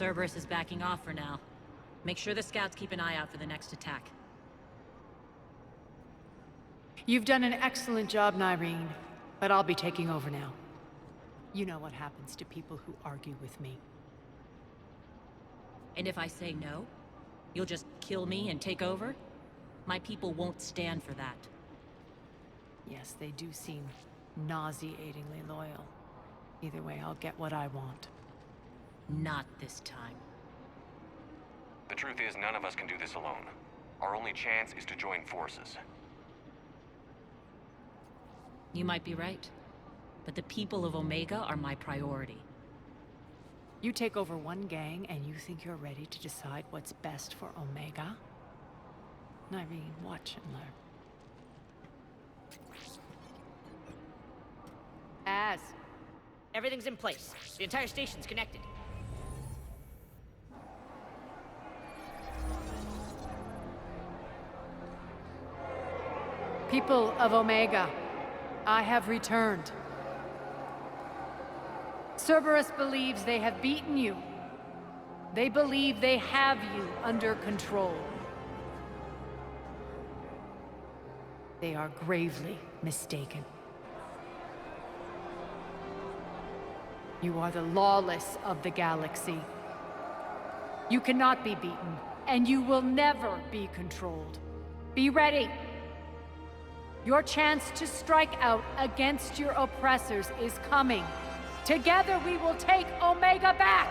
Cerberus is backing off for now. Make sure the scouts keep an eye out for the next attack. You've done an excellent job, Nyreen, but I'll be taking over now. You know what happens to people who argue with me. And if I say no, you'll just kill me and take over? My people won't stand for that. Yes, they do seem nauseatingly loyal. Either way, I'll get what I want. Not this time. The truth is, none of us can do this alone. Our only chance is to join forces. You might be right, but the people of Omega are my priority. You take over one gang and you think you're ready to decide what's best for Omega? Nyreen, watch and learn. Everything's in place. The entire station's connected. People of Omega, I have returned. Cerberus believes they have beaten you. They believe they have you under control. They are gravely mistaken. You are the lawless of the galaxy. You cannot be beaten, and you will never be controlled. Be ready. Your chance to strike out against your oppressors is coming. Together we will take Omega back!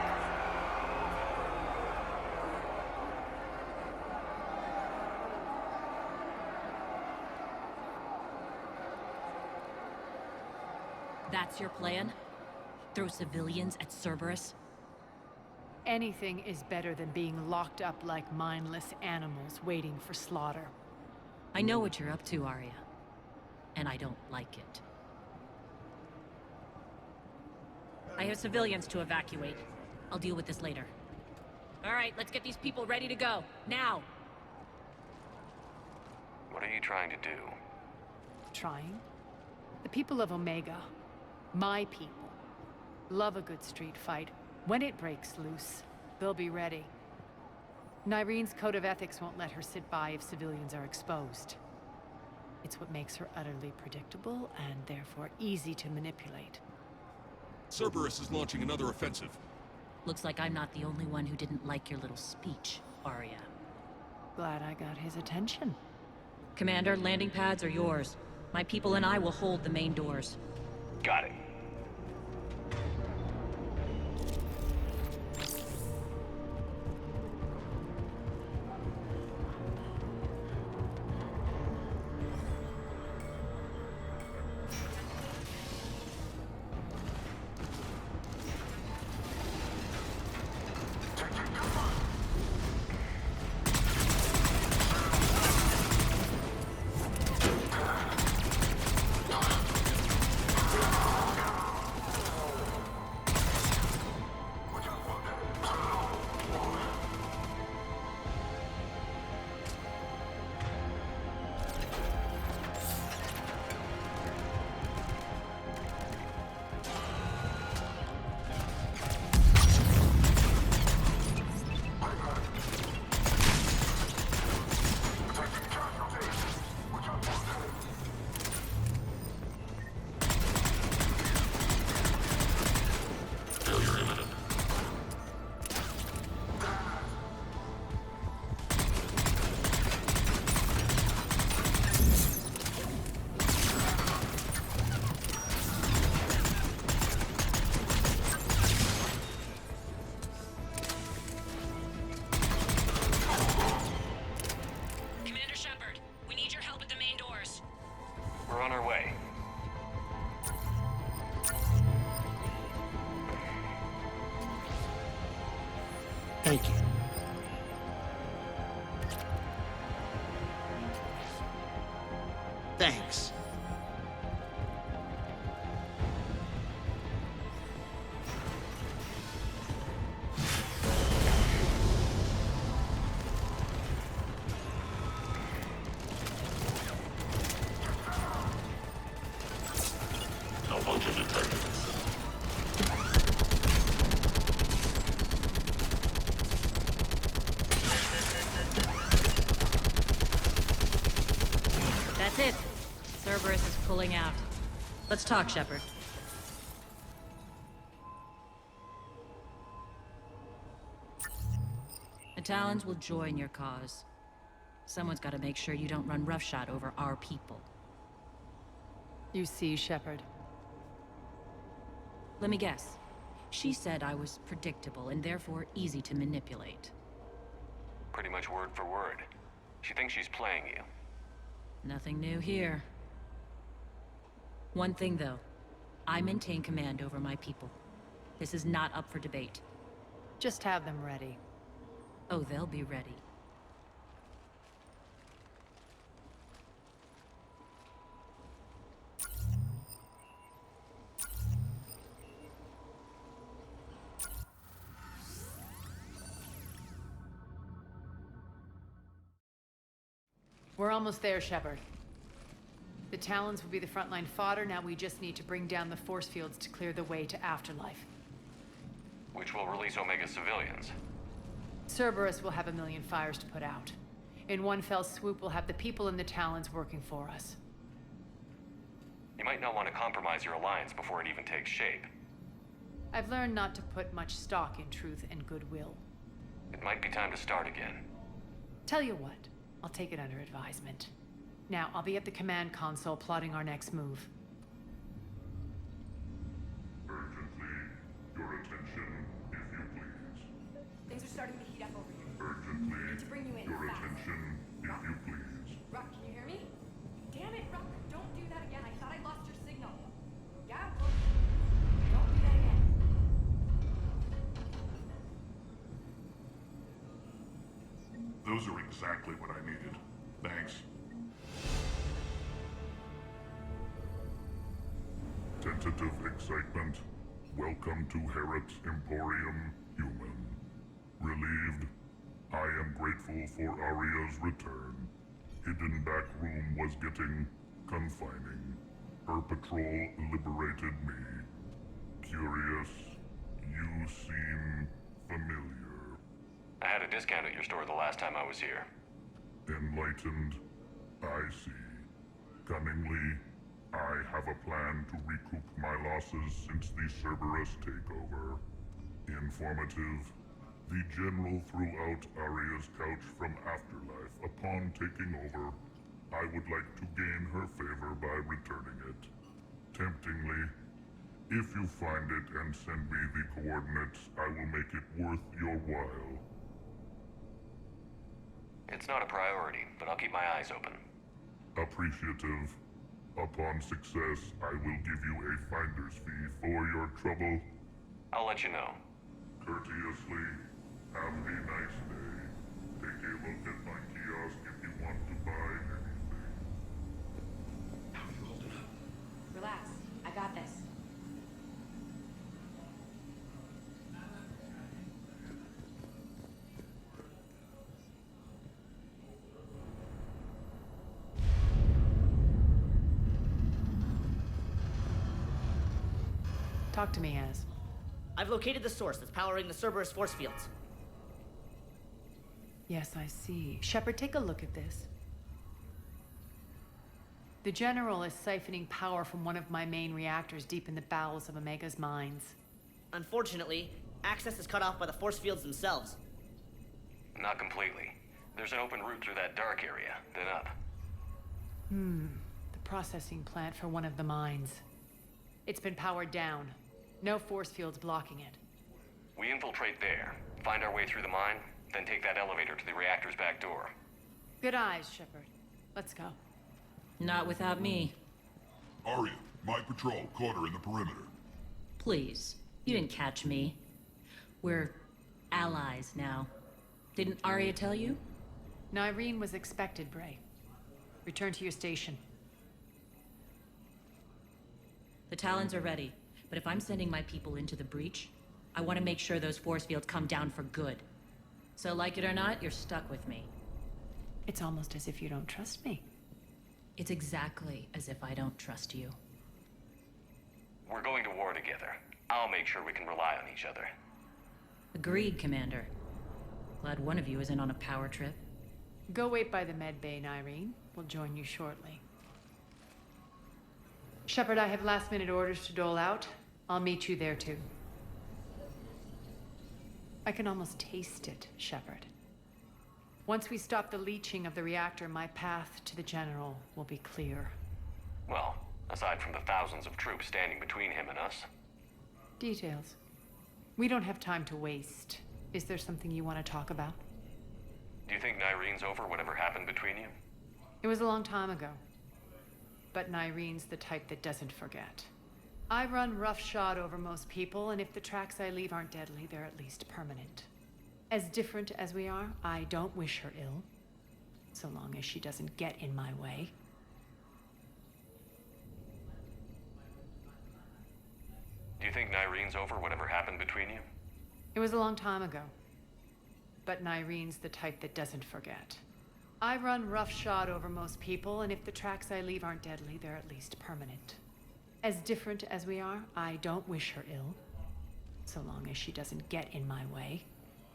That's your plan? Throw civilians at Cerberus? Anything is better than being locked up like mindless animals waiting for slaughter. I know what you're up to, Arya. And I don't like it. I have civilians to evacuate. I'll deal with this later. All right, let's get these people ready to go. Now! What are you trying to do? Trying? The people of Omega, my people, love a good street fight. When it breaks loose, they'll be ready. Nyreen's code of ethics won't let her sit by if civilians are exposed. It's what makes her utterly predictable and therefore easy to manipulate. Cerberus is launching another offensive. Looks like I'm not the only one who didn't like your little speech, Arya. Glad I got his attention. Commander, landing pads are yours. My people and I will hold the main doors. Got it. We're on our way. Thank you. Thanks. A bunch of detectives. That's it. Cerberus is pulling out. Let's talk, Shepard. The Talons will join your cause. Someone's got to make sure you don't run roughshod over our people. You see, Shepard. Let me guess. She said I was predictable and therefore easy to manipulate. Pretty much word for word. She thinks she's playing you. Nothing new here. One thing, though. I maintain command over my people. This is not up for debate. Just have them ready. Oh, they'll be ready. We're almost there, Shepard. The Talons will be the frontline fodder, now we just need to bring down the force fields to clear the way to Afterlife. Which will release Omega civilians. Cerberus will have a million fires to put out. In one fell swoop, we'll have the people in the Talons working for us. You might not want to compromise your alliance before it even takes shape. I've learned not to put much stock in truth and goodwill. It might be time to start again. Tell you what, I'll take it under advisement. Now, I'll be at the command console plotting our next move. Urgently, your attention, if you please. Things are starting to heat up over here. Urgently, Need to bring you in your fast. attention, if you please. Rock, can you hear me? Damn it, Rock, don't do that again. I thought I lost your signal. Yeah, well, don't do that again. Those are exactly what I needed. Thanks. Tentative excitement. Welcome to Herod Emporium, human. Relieved. I am grateful for Aria's return. Hidden back room was getting confining. Her patrol liberated me. Curious. You seem familiar. I had a discount at your store the last time I was here. Enlightened. I see. Cunningly, I have a plan to recoup my losses since the Cerberus takeover. Informative. The General threw out Aria's couch from Afterlife. Upon taking over, I would like to gain her favor by returning it. Temptingly, if you find it and send me the coordinates, I will make it worth your while. It's not a priority, but I'll keep my eyes open. Appreciative. Upon success, I will give you a finder's fee for your trouble. I'll let you know. Courteously, have a nice day. Take a look at my kiosk if you want to buy anything. How are you holding up? Relax, I got this. Talk to me, Az. I've located the source that's powering the Cerberus force fields. Yes, I see. Shepard, take a look at this. The General is siphoning power from one of my main reactors deep in the bowels of Omega's mines. Unfortunately, access is cut off by the force fields themselves. Not completely. There's an open route through that dark area, then up. The processing plant for one of the mines. It's been powered down. No force fields blocking it. We infiltrate there, find our way through the mine, then take that elevator to the reactor's back door. Good eyes, Shepard. Let's go. Not without me. Aria, my patrol, quarter in the perimeter. Please. You didn't catch me. We're allies now. Didn't Arya tell you? Nyreen was expected, Bray. Return to your station. The Talons are ready, but if I'm sending my people into the breach, I want to make sure those force fields come down for good. So like it or not, you're stuck with me. It's almost as if you don't trust me. It's exactly as if I don't trust you. We're going to war together. I'll make sure we can rely on each other. Agreed, Commander. Glad one of you isn't on a power trip. Go wait by the med bay, Nyreen. We'll join you shortly. Shepard, I have last-minute orders to dole out. I'll meet you there, too. I can almost taste it, Shepard. Once we stop the leaching of the reactor, my path to the General will be clear. Well, aside from the thousands of troops standing between him and us. Details. We don't have time to waste. Is there something you want to talk about? Do you think Nyrene's over whatever happened between you? It was a long time ago. But Nyrene's the type that doesn't forget. I run roughshod over most people, and if the tracks I leave aren't deadly, they're at least permanent. As different as we are, I don't wish her ill. So long as she doesn't get in my way. Do you think Nyrene's over whatever happened between you? It was a long time ago. But Nyrene's the type that doesn't forget. I run roughshod over most people, and if the tracks I leave aren't deadly, they're at least permanent. As different as we are, I don't wish her ill. So long as she doesn't get in my way.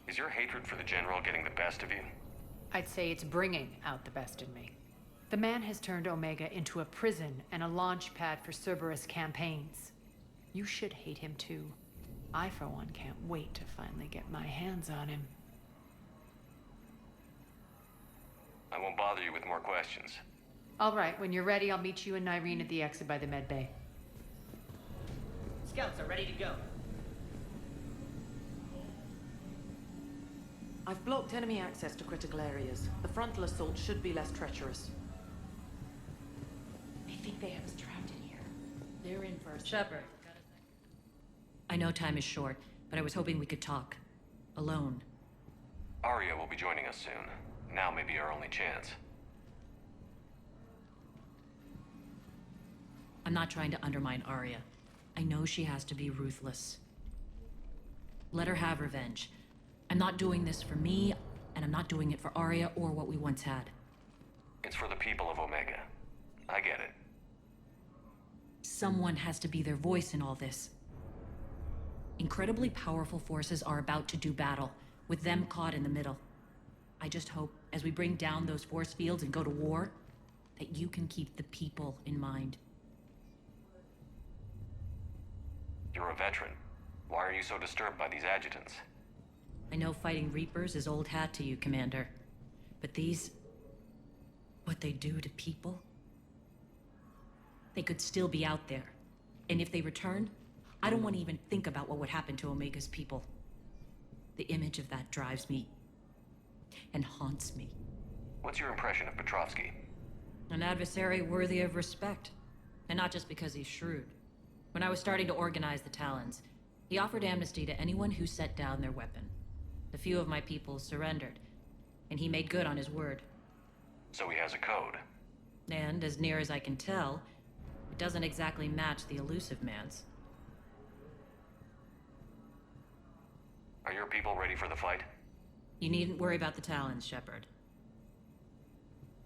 Is your hatred for the General getting the best of you? I'd say it's bringing out the best in me. The man has turned Omega into a prison and a launch pad for Cerberus campaigns. You should hate him too. I, for one, can't wait to finally get my hands on him. I won't bother you with more questions. All right, when you're ready, I'll meet you and Nyreen at the exit by the med bay. Scouts are ready to go. I've blocked enemy access to critical areas. The frontal assault should be less treacherous. I think they have us trapped in here. They're in first. Shepard. I know time is short, but I was hoping we could talk. Alone. Arya will be joining us soon. Now may be our only chance. I'm not trying to undermine Arya. I know she has to be ruthless. Let her have revenge. I'm not doing this for me, and I'm not doing it for Arya or what we once had. It's for the people of Omega. I get it. Someone has to be their voice in all this. Incredibly powerful forces are about to do battle, with them caught in the middle. I just hope, as we bring down those force fields and go to war, that you can keep the people in mind. You're a veteran. Why are you so disturbed by these adjutants? I know fighting Reapers is old hat to you, Commander. But these... what they do to people? They could still be out there. And if they return, I don't want to even think about what would happen to Omega's people. The image of that drives me. And haunts me. What's your impression of Petrovsky? An adversary worthy of respect. And not just because he's shrewd. When I was starting to organize the Talons, he offered amnesty to anyone who set down their weapon. A few of my people surrendered, and he made good on his word. So he has a code. And, as near as I can tell, it doesn't exactly match the Elusive Man's. Are your people ready for the fight? You needn't worry about the Talons, Shepard.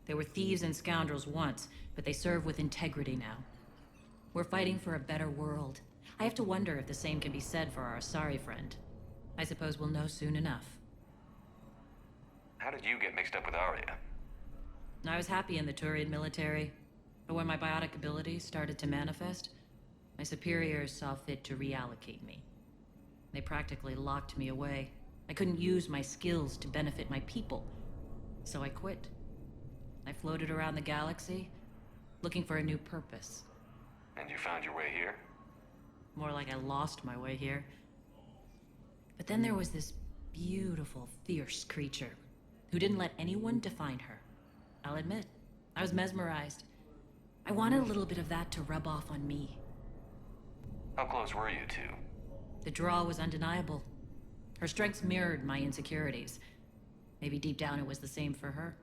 They were thieves and scoundrels once, but they serve with integrity now. We're fighting for a better world. I have to wonder if the same can be said for our Asari friend. I suppose we'll know soon enough. How did you get mixed up with Arya? I was happy in the Turian military, but when my biotic abilities started to manifest, my superiors saw fit to reallocate me. They practically locked me away. I couldn't use my skills to benefit my people, so I quit. I floated around the galaxy, looking for a new purpose. And you found your way here? More like I lost my way here. But then there was this beautiful, fierce creature who didn't let anyone define her. I'll admit, I was mesmerized. I wanted a little bit of that to rub off on me. How close were you two? The draw was undeniable. Her strengths mirrored my insecurities. Maybe deep down it was the same for her.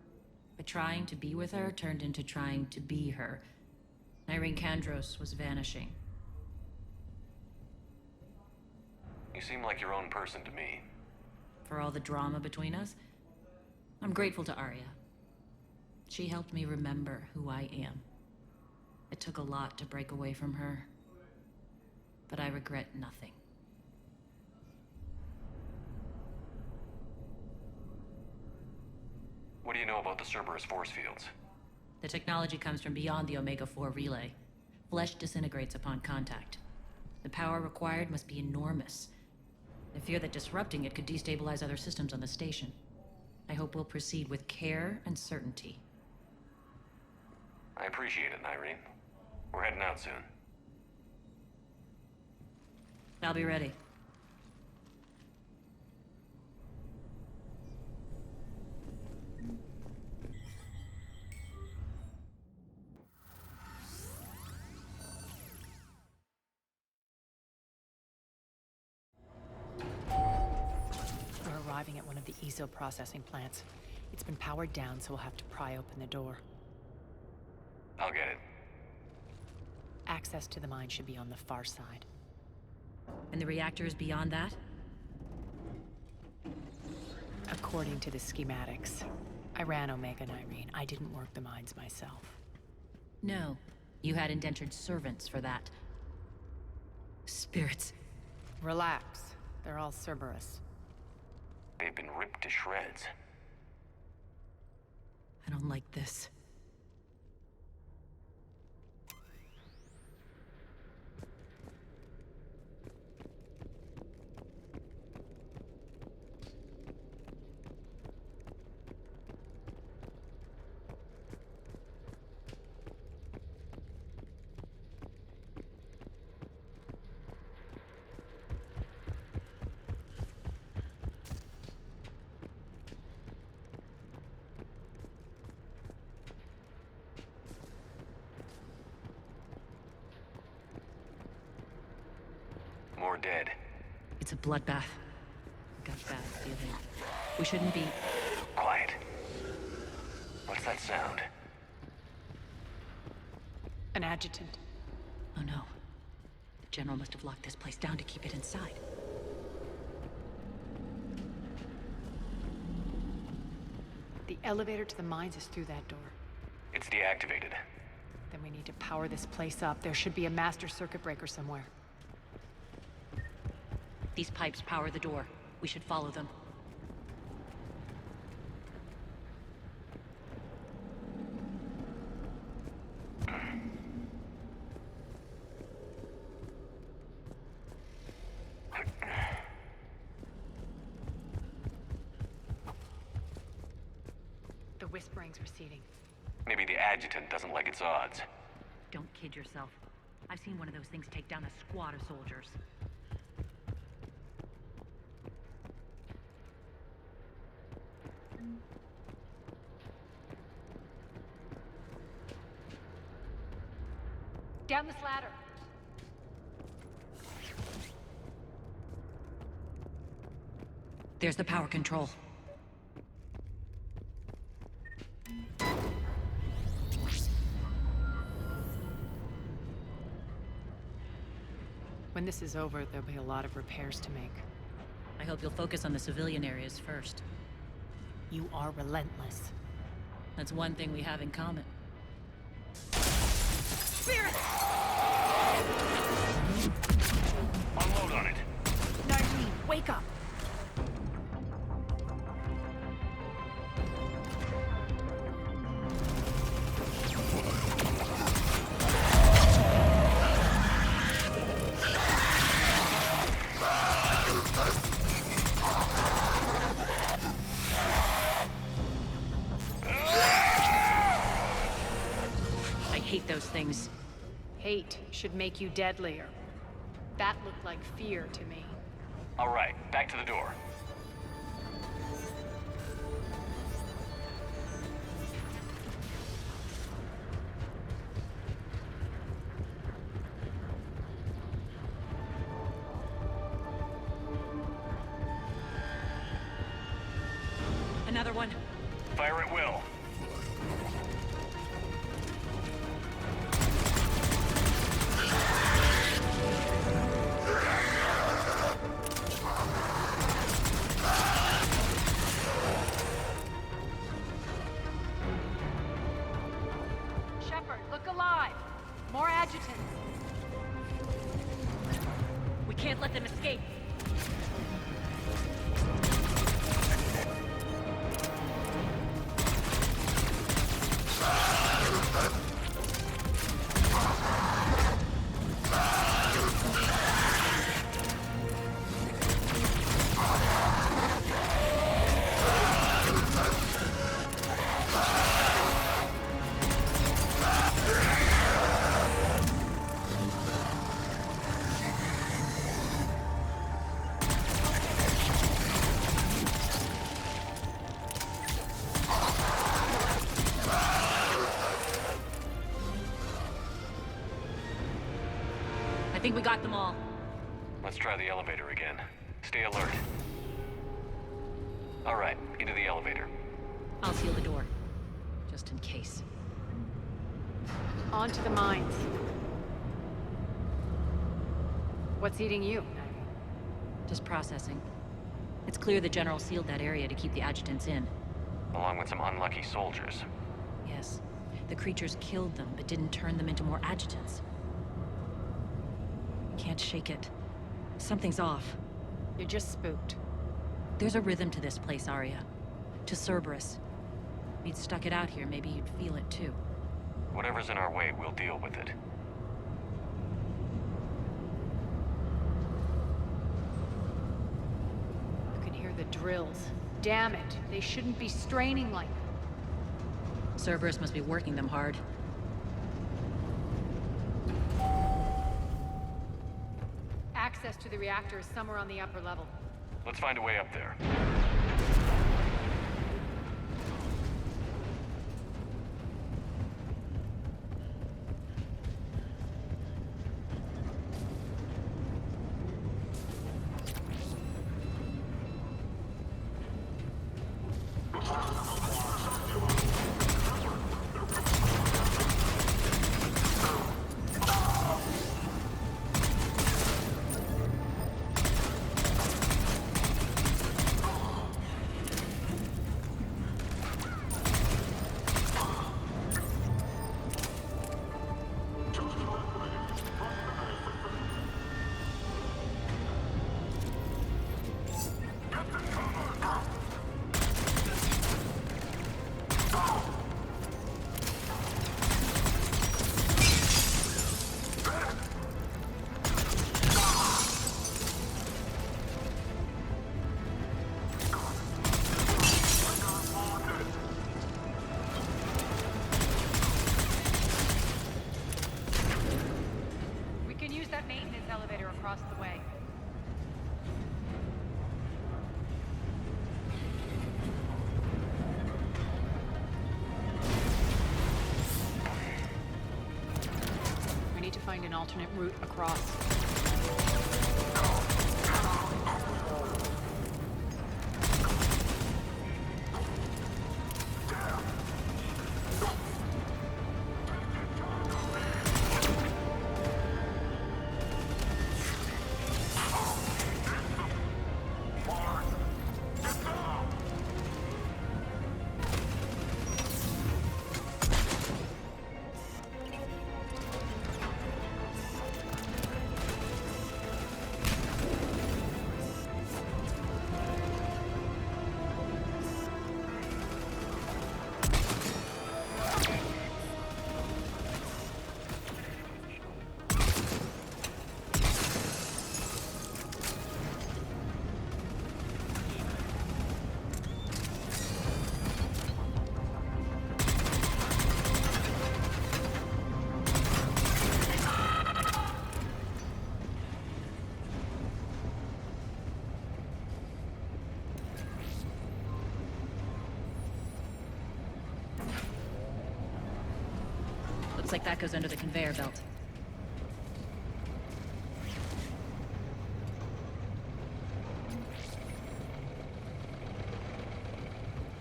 But trying to be with her turned into trying to be her. Nyreen Kandros was vanishing. You seem like your own person to me. For all the drama between us, I'm grateful to Arya. She helped me remember who I am. It took a lot to break away from her, but I regret nothing. What do you know about the Cerberus force fields? The technology comes from beyond the Omega-4 relay. Flesh disintegrates upon contact. The power required must be enormous. I fear that disrupting it could destabilize other systems on the station. I hope we'll proceed with care and certainty. I appreciate it, Nyreen. We're heading out soon. I'll be ready. We're arriving at one of the ESO processing plants. It's been powered down, so we'll have to pry open the door. I'll get it. Access to the mine should be on the far side. And the reactor is beyond that? According to the schematics. I ran Omega, Nyreen. I didn't work the mines myself. No. You had indentured servants for that. Spirits. Relax. They're all Cerberus. They've been ripped to shreds. I don't like this. More dead. It's a bloodbath. Got a bad feeling. We shouldn't be... Quiet. What's that sound? An adjutant. Oh no. The General must have locked this place down to keep it inside. The elevator to the mines is through that door. It's deactivated. Then we need to power this place up. There should be a master circuit breaker somewhere. These pipes power the door. We should follow them. The whispering's receding. Maybe the adjutant doesn't like its odds. Don't kid yourself. I've seen one of those things take down a squad of soldiers. Down this ladder. There's the power control. When this is over, there'll be a lot of repairs to make. I hope you'll focus on the civilian areas first. You are relentless. That's one thing we have in common. Unload on it. Nyreen, wake up! I hate those things. Hate should make you deadlier. That looked like fear to me. All right, back to the door. Another one. Fire at will. Shepard, look alive! More adjutants! We can't let them escape. think we got them all. Let's try the elevator again. Stay alert. All right, into the elevator. I'll seal the door. Just in case. On to the mines. What's eating you? Just processing. It's clear the General sealed that area to keep the adjutants in. Along with some unlucky soldiers. Yes. The creatures killed them, but didn't turn them into more adjutants. Can't shake it. Something's off. You're just spooked. There's a rhythm to this place, Arya. To Cerberus. If you'd stuck it out here, maybe you'd feel it too. Whatever's in our way, we'll deal with it. You can hear the drills. Damn it. They shouldn't be straining like that. Cerberus must be working them hard. Access to the reactor is somewhere on the upper level. Let's find a way up there. Across the way. We need to find an alternate route across. Looks like that goes under the conveyor belt.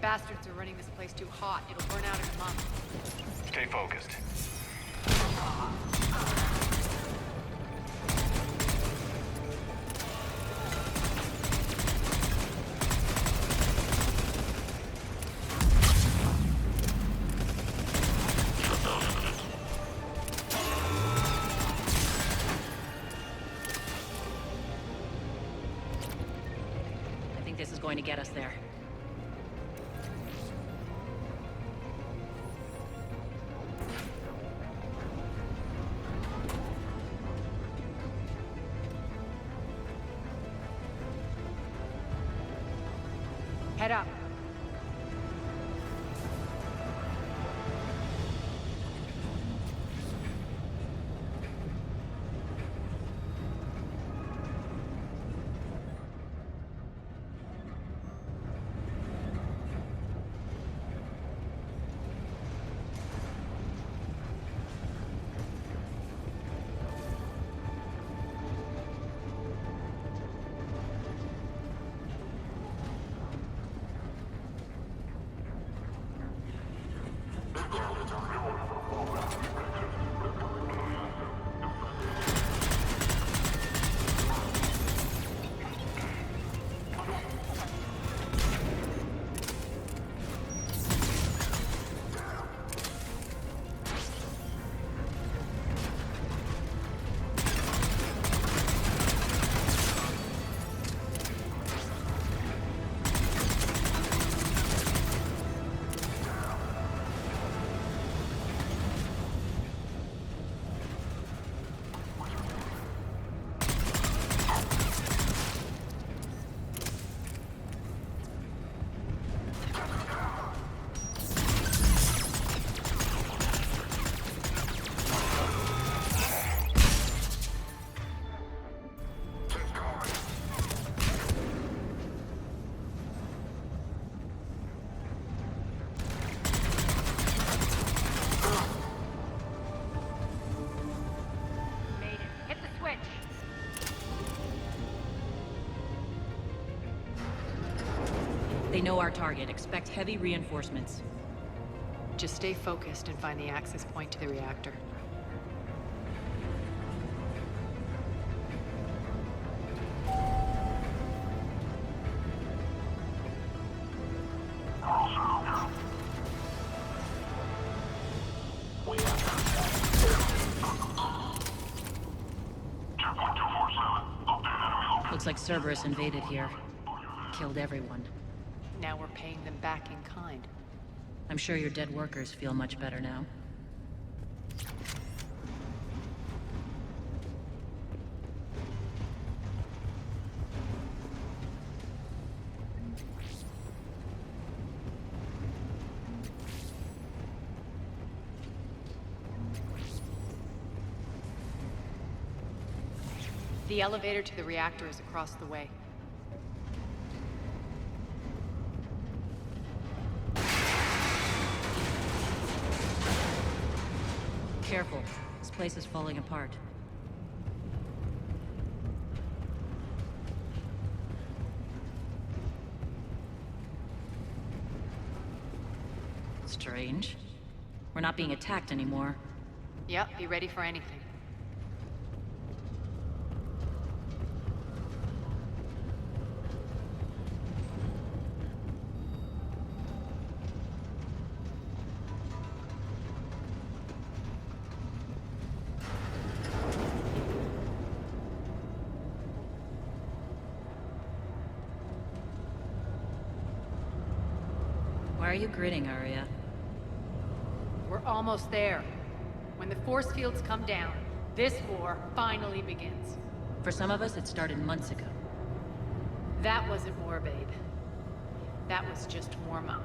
Bastards are running this place too hot. It'll burn out in a month. Stay focused. I think this is going to get us there. Head up. know our target. Expect heavy reinforcements. Just stay focused and find the access point to the reactor. Looks like Cerberus invaded here. Killed everyone. Now we're paying them back in kind. I'm sure your dead workers feel much better now. The elevator to the reactor is across the way. Careful. This place is falling apart. Strange. We're not being attacked anymore. Yep, be ready for anything. Why are you grinning, Arya? We're almost there. When the force fields come down, this war finally begins. For some of us, it started months ago. That wasn't war, babe. That was just warm-up.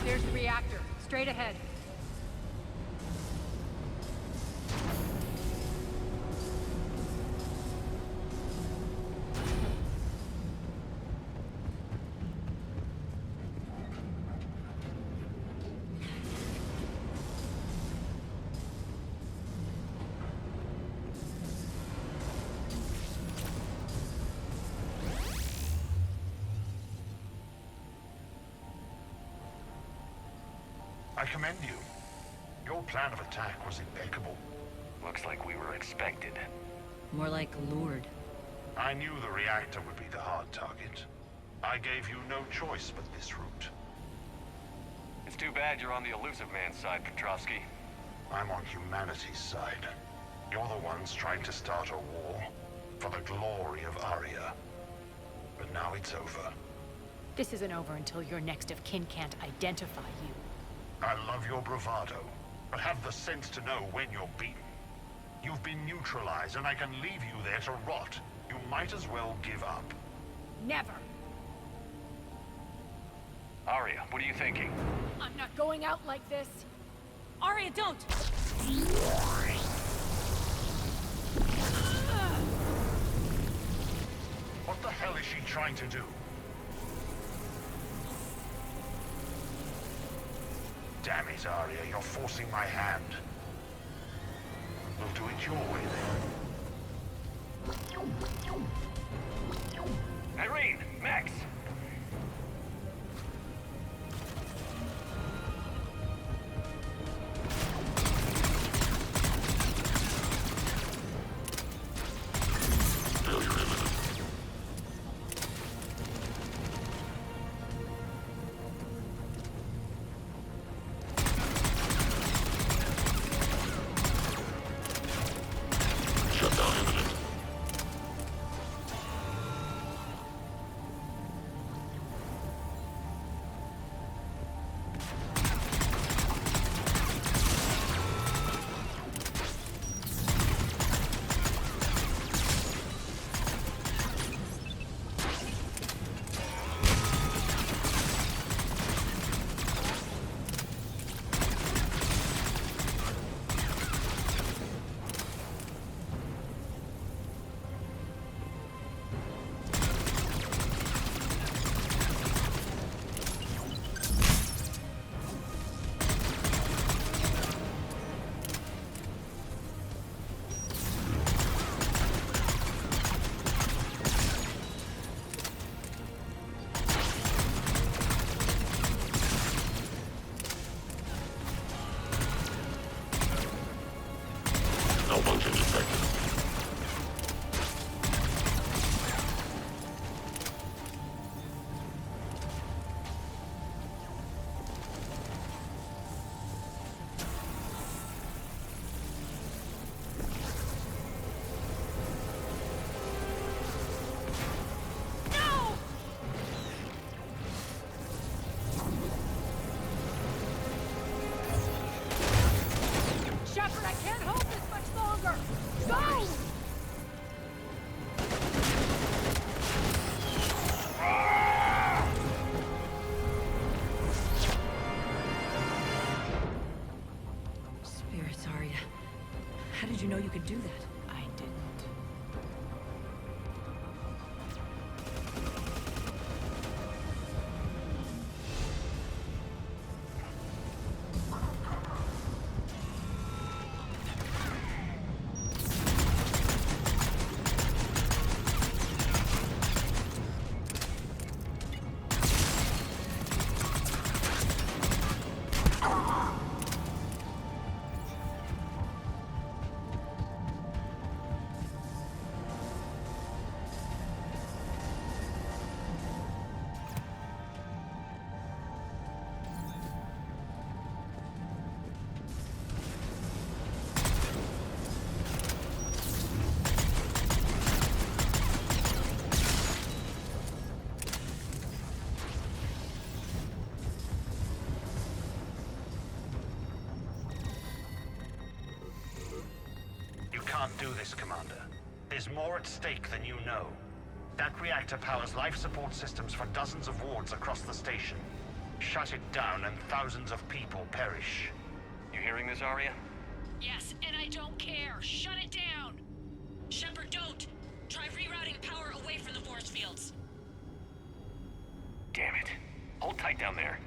There's the reactor, straight ahead. I commend you. Your plan of attack was impeccable. Looks like we were expected. More like lured. I knew the reactor would be the hard target. I gave you no choice but this route. It's too bad you're on the Illusive Man's side, Petrovsky. I'm on humanity's side. You're the ones trying to start a war for the glory of Arya. But now it's over. This isn't over until your next of kin can't identify you. I love your bravado, but have the sense to know when you're beaten. You've been neutralized, and I can leave you there to rot. You might as well give up. Never! Arya, what are you thinking? I'm not going out like this. Arya, don't! What the hell is she trying to do? Damn it, Arya, you're forcing my hand. We'll do it your way, then. Irene! Max! did you know you could do that? I didn't. You can't do this, Commander. There's more at stake than you know. That reactor powers life support systems for dozens of wards across the station. Shut it down and thousands of people perish. You hearing this, Arya? Yes, and I don't care. Shut it down! Shepard, don't! Try rerouting power away from the force fields. Damn it. Hold tight down there.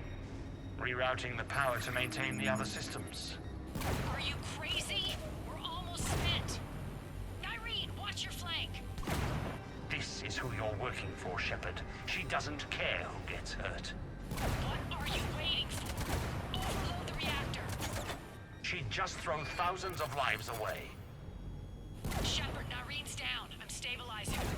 Rerouting the power to maintain the other systems. Are you crazy? We're almost spent. Nyreen, watch your flank. This is who you're working for, Shepard. She doesn't care who gets hurt. What are you waiting for? Overload the reactor. She'd just throw thousands of lives away. Shepard, Nyreen's down. I'm stabilizing her.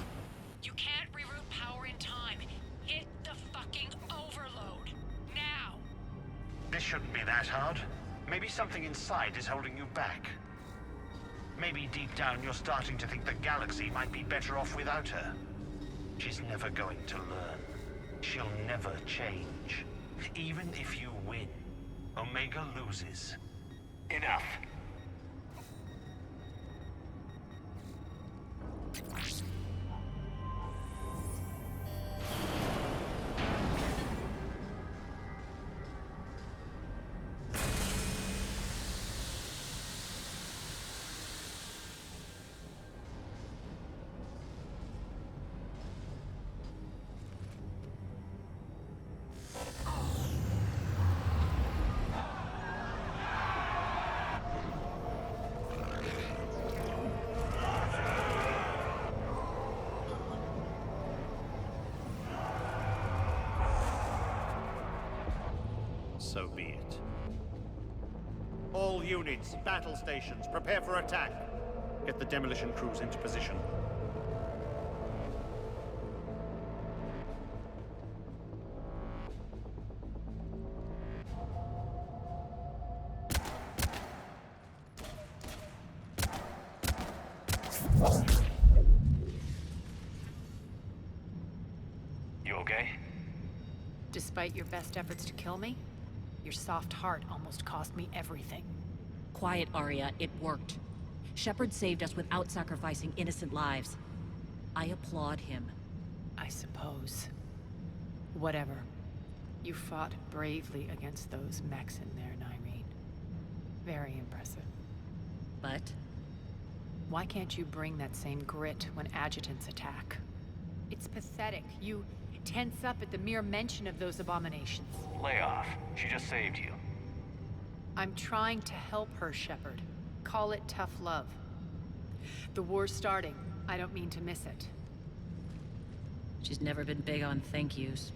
You can't reroute power in time. Hit the fucking overload. Now! This shouldn't be that hard. Maybe something inside is holding you back. Maybe deep down you're starting to think the galaxy might be better off without her. She's never going to learn. She'll never change. Even if you win, Omega loses. Enough. So be it. All units, battle stations, prepare for attack. Get the demolition crews into position. You okay? Despite your best efforts to kill me, your soft heart almost cost me everything. Quiet, Arya. It worked. Shepard saved us without sacrificing innocent lives. I applaud him. I suppose. Whatever. You fought bravely against those mechs in there, Nyreen. Very impressive. But Why can't you bring that same grit when adjutants attack? It's pathetic. You tense up at the mere mention of those abominations. Lay off. She just saved you. I'm trying to help her, Shepard. Call it tough love. The war's starting. I don't mean to miss it. she's never been big on thank yous.